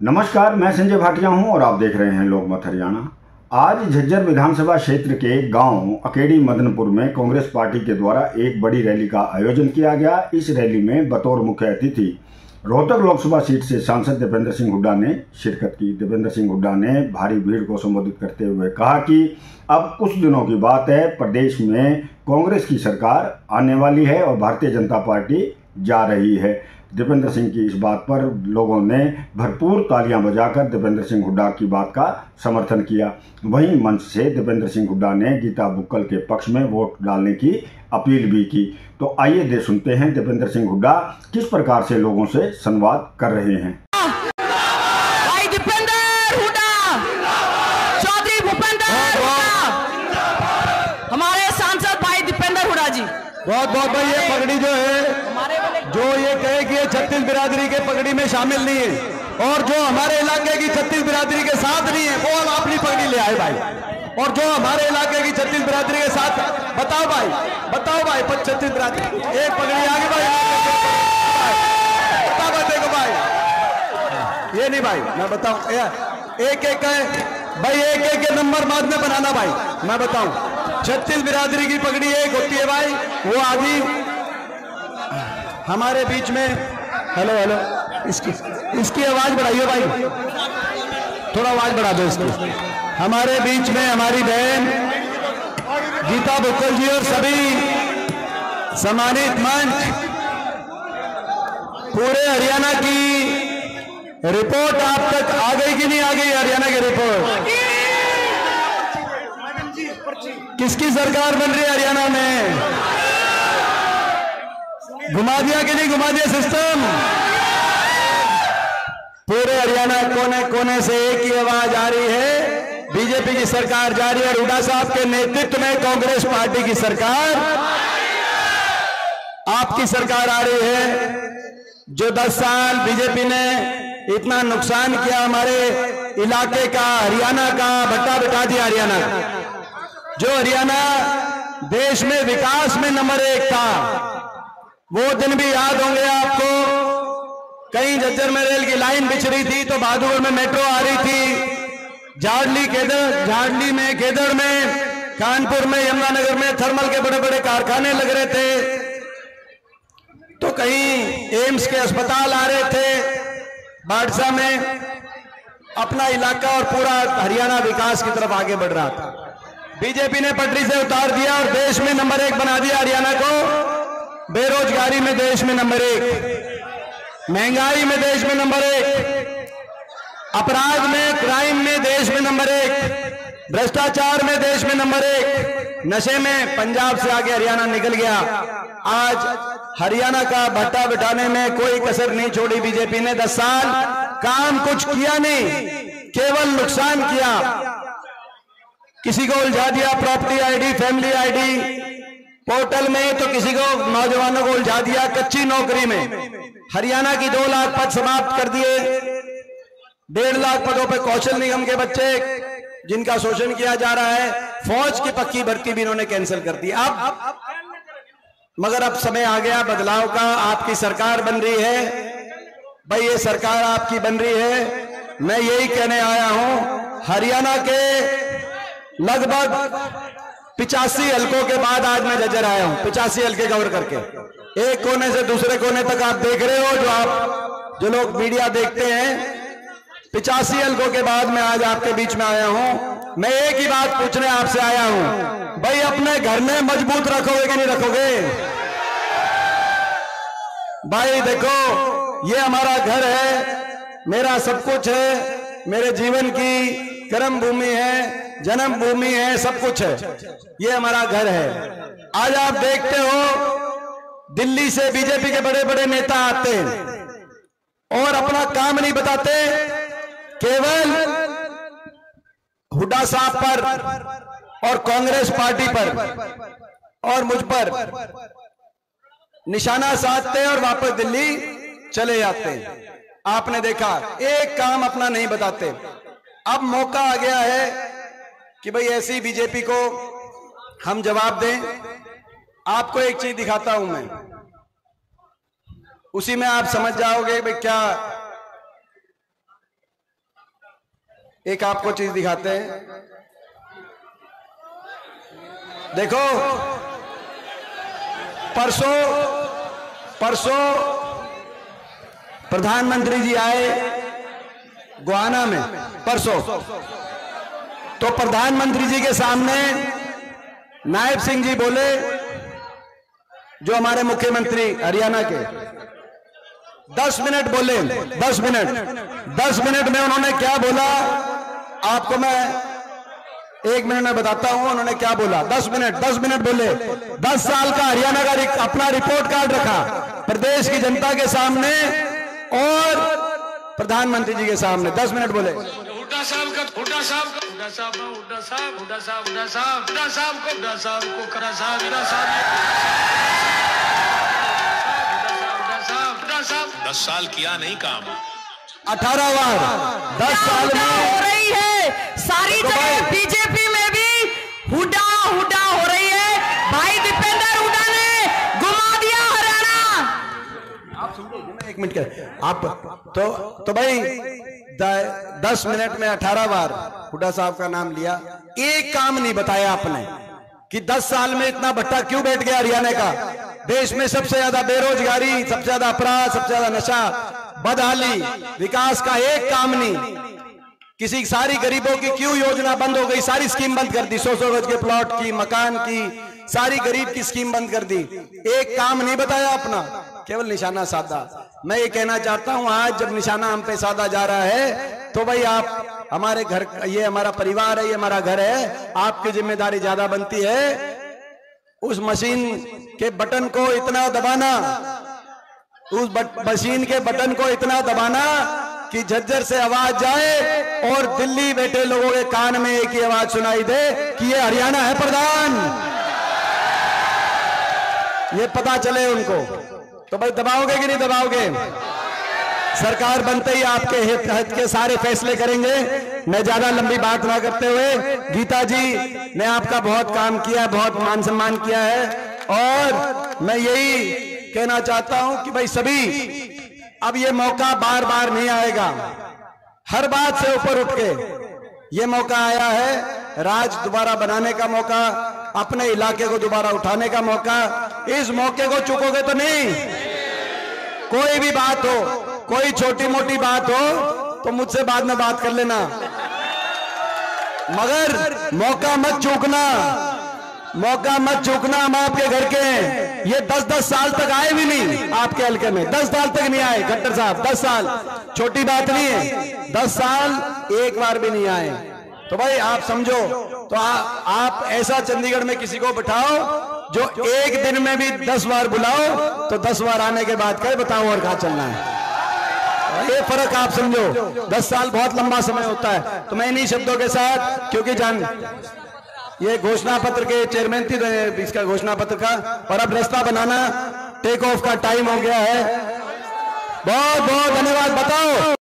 नमस्कार, मैं संजय भाटिया हूं और आप देख रहे हैं लोकमत हरियाणा। आज झज्जर विधानसभा क्षेत्र के गांव अकेड़ी मदनपुर में कांग्रेस पार्टी के द्वारा एक बड़ी रैली का आयोजन किया गया। इस रैली में बतौर मुख्य अतिथि रोहतक लोकसभा सीट से सांसद दीपेंद्र सिंह हुड्डा ने शिरकत की। दीपेंद्र सिंह हुड्डा ने भारी भीड़ को संबोधित करते हुए कहा कि अब कुछ दिनों की बात है, प्रदेश में कांग्रेस की सरकार आने वाली है और भारतीय जनता पार्टी जा रही है। दीपेंद्र सिंह की इस बात पर लोगों ने भरपूर तालियां बजाकर दीपेंद्र सिंह हुड्डा की बात का समर्थन किया। वहीं मंच से दीपेंद्र सिंह हुड्डा ने गीता बुक्कल के पक्ष में वोट डालने की अपील भी की। तो आइए सुनते हैं दीपेंद्र सिंह हुड्डा किस प्रकार से लोगों से संवाद कर रहे हैं। भाई दीपेंद्र हुड्डा, चौधरी भूपेंद्र हुड्डा, हमारे सांसद भाई दीपेंद्र हुड्डा जी। बहुत बहुत भाई, ये पगड़ी जो है, जो ये कहे कि ये छत्तीस बिरादरी के पगड़ी में शामिल नहीं है और जो हमारे इलाके की छत्तीस बिरादरी के साथ नहीं है वो हम अपनी पगड़ी ले आए भाई। और जो हमारे इलाके की छत्तीस बिरादरी के साथ, बताओ भाई 36 बिरादरी, एक पगड़ी आगे भाई, बता भाई, देखो भाई, ये नहीं भाई, मैं बताऊं एक एक भाई, एक नंबर बाद में बनाना भाई। मैं बताऊं, 36 बिरादरी की पगड़ी एक होती है भाई, वो आदि हमारे बीच में, हेलो इसकी आवाज बढ़ाइए भाई, थोड़ा आवाज बढ़ा दो इसकी। हमारे बीच में हमारी बहन गीता बुक्कल जी और सभी सम्मानित मंच, पूरे हरियाणा की रिपोर्ट आप तक आ गई कि नहीं आ गई? हरियाणा की रिपोर्ट, किसकी सरकार बन रही है हरियाणा में? घुमा दिया कि नहीं घुमा दिया सिस्टम? पूरे हरियाणा कोने कोने से एक ही आवाज आ रही है, बीजेपी की सरकार जा रही है और हुड्डा साहब के नेतृत्व में कांग्रेस पार्टी की सरकार, आपकी सरकार आ रही है। जो 10 साल बीजेपी ने इतना नुकसान किया हमारे इलाके का, हरियाणा का भट्टा बिठा दिया हरियाणा का। जो हरियाणा देश में विकास में नंबर 1 था, वो दिन भी याद होंगे आपको। कहीं झज्जर में रेल की लाइन बिछ रही थी तो बहादुरगढ़ में मेट्रो आ रही थी, झाड़ली में, केदर में, कानपुर में, यमुनानगर में थर्मल के बड़े बड़े कारखाने लग रहे थे, तो कहीं एम्स के अस्पताल आ रहे थे, बाड़सा में अपना इलाका और पूरा हरियाणा विकास की तरफ आगे बढ़ रहा था। बीजेपी ने पटरी से उतार दिया और देश में नंबर 1 बना दिया हरियाणा को। बेरोजगारी में देश में नंबर 1, महंगाई में देश में नंबर 1, अपराध में, क्राइम में देश में नंबर 1, भ्रष्टाचार में देश में नंबर 1, नशे में पंजाब से आगे हरियाणा निकल गया। आज हरियाणा का भट्टा बिठाने में कोई कसर नहीं छोड़ी बीजेपी ने। 10 साल काम कुछ किया नहीं, केवल नुकसान किया। किसी को उलझा दिया property ID, family ID portal में, तो किसी को, नौजवानों को उलझा दिया कच्ची नौकरी में। हरियाणा की 2 लाख पद समाप्त कर दिए, 1.5 लाख पदों पे कौशल निगम के बच्चे जिनका शोषण किया जा रहा है, फौज की पक्की भर्ती भी इन्होंने कैंसिल कर दी। अब मगर अब समय आ गया बदलाव का, आपकी सरकार बन रही है भाई, ये सरकार आपकी बन रही है। मैं यही कहने आया हूं, हरियाणा के लगभग 85 हल्कों के बाद आज मैं झज्जर आया हूं, 85 हल्के कवर करके, एक कोने से दूसरे कोने तक आप देख रहे हो, जो लोग मीडिया देखते हैं, 85 हल्कों के बाद मैं आज आपके बीच में आया हूं। मैं एक ही बात पूछने आपसे आया हूं, भाई अपने घर में मजबूत रखोगे कि नहीं रखोगे? भाई देखो, ये हमारा घर है, मेरा सब कुछ है, मेरे जीवन की कर्म भूमि है, जन्म भूमि है, सब कुछ है, ये हमारा घर है। आज आप देखते हो दिल्ली से बीजेपी के बड़े बड़े नेता आते हैं और अपना काम नहीं बताते, केवल हुड्डा साहब पर और कांग्रेस पार्टी पर और मुझ पर निशाना साधते हैं और वापस दिल्ली चले जाते हैं। आपने देखा, एक काम अपना नहीं बताते। अब मौका आ गया है कि भाई ऐसी बीजेपी को हम जवाब दें। आपको एक चीज दिखाता हूं मैं, उसी में आप समझ जाओगे भाई क्या एक आपको चीज दिखाते हैं, देखो परसों प्रधानमंत्री जी आए गोहाना में, परसों तो प्रधानमंत्री जी के सामने नायब सिंह जी बोले, जो हमारे मुख्यमंत्री हरियाणा के, 10 मिनट बोले, 10 मिनट में उन्होंने क्या बोला आपको मैं 1 मिनट में बताता हूं उन्होंने क्या बोला। 10 मिनट बोले, 10 साल का हरियाणा का अपना रिपोर्ट कार्ड रखा प्रदेश की जनता के सामने और प्रधानमंत्री जी के सामने। 10 मिनट बोले। हुड्डा साहब को करा साहब 10 साल किया नहीं काम, 18 बार 10 साल में हो रही है। सारी जगह बीजेपी में भी हुड्डा हो रही है। भाई दीपेंद्र हुड्डा ने घुमा दिया हरियाणा। आप सुन 1 मिनट के आप तो भाई 10 मिनट में 18 बार हुड्डा साहब का नाम लिया। एक काम नहीं बताया आपने कि 10 साल में इतना भट्टा क्यों बैठ गया हरियाणा का। देश में सबसे ज्यादा बेरोजगारी, सबसे ज्यादा अपराध, सबसे ज्यादा नशा, बदहाली, विकास का एक काम नहीं। किसी सारी गरीबों की क्यों योजना बंद हो गई, सारी स्कीम बंद कर दी। 100 गज के प्लॉट की, मकान की, सारी गरीब की स्कीम बंद कर दी। एक काम नहीं बताया अपना, केवल निशाना साधा। मैं ये कहना चाहता हूं आज जब निशाना हम पे साधा जा रहा है तो भाई आप हमारे घर, ये हमारा परिवार है, ये हमारा घर है, आपकी जिम्मेदारी ज्यादा बनती है। उस मशीन के बटन को इतना दबाना, उस मशीन के बटन को इतना दबाना कि झज्जर से आवाज जाए और दिल्ली बैठे लोगों के कान में एक ही आवाज सुनाई दे कि ये हरियाणा है प्रधान, ये पता चले उनको। तो भाई दबाओगे कि नहीं दबाओगे? सरकार बनते ही आपके हित के सारे फैसले करेंगे। मैं ज्यादा लंबी बात ना करते हुए, गीता जी ने आपका बहुत काम किया, बहुत मान सम्मान किया है और मैं यही कहना चाहता हूं कि भाई सभी, अब ये मौका बार बार नहीं आएगा। हर बात से ऊपर उठ के ये मौका आया है, राज दोबारा बनाने का मौका, अपने इलाके को दोबारा उठाने का मौका। इस मौके को चूकोगे तो नहीं। कोई भी बात हो, कोई छोटी मोटी बात हो तो मुझसे बाद में बात कर लेना, मगर मौका मत चूकना, मौका मत चूकना। हम आपके घर के हैं। ये 10-10 साल तक आए भी नहीं आपके हल्के में, 10 साल तक नहीं आए खट्टर साहब, 10 साल छोटी बात नहीं है। 10 साल एक बार भी नहीं आए। तो भाई आप समझो तो आप ऐसा चंडीगढ़ में किसी को बिठाओ जो एक दिन में भी 10 बार बुलाओ तो 10 बार आने के बाद कहे बताओ और कहां चलना है। ये फर्क आप समझो। 10 साल बहुत लंबा समय होता है। तो मैं इन्हीं शब्दों के साथ, क्योंकि ये घोषणा पत्र के चेयरमैन थी इसका घोषणा पत्र का, और अब रास्ता बनाना टेक ऑफ का टाइम हो गया है। बहुत बहुत धन्यवाद। बताओ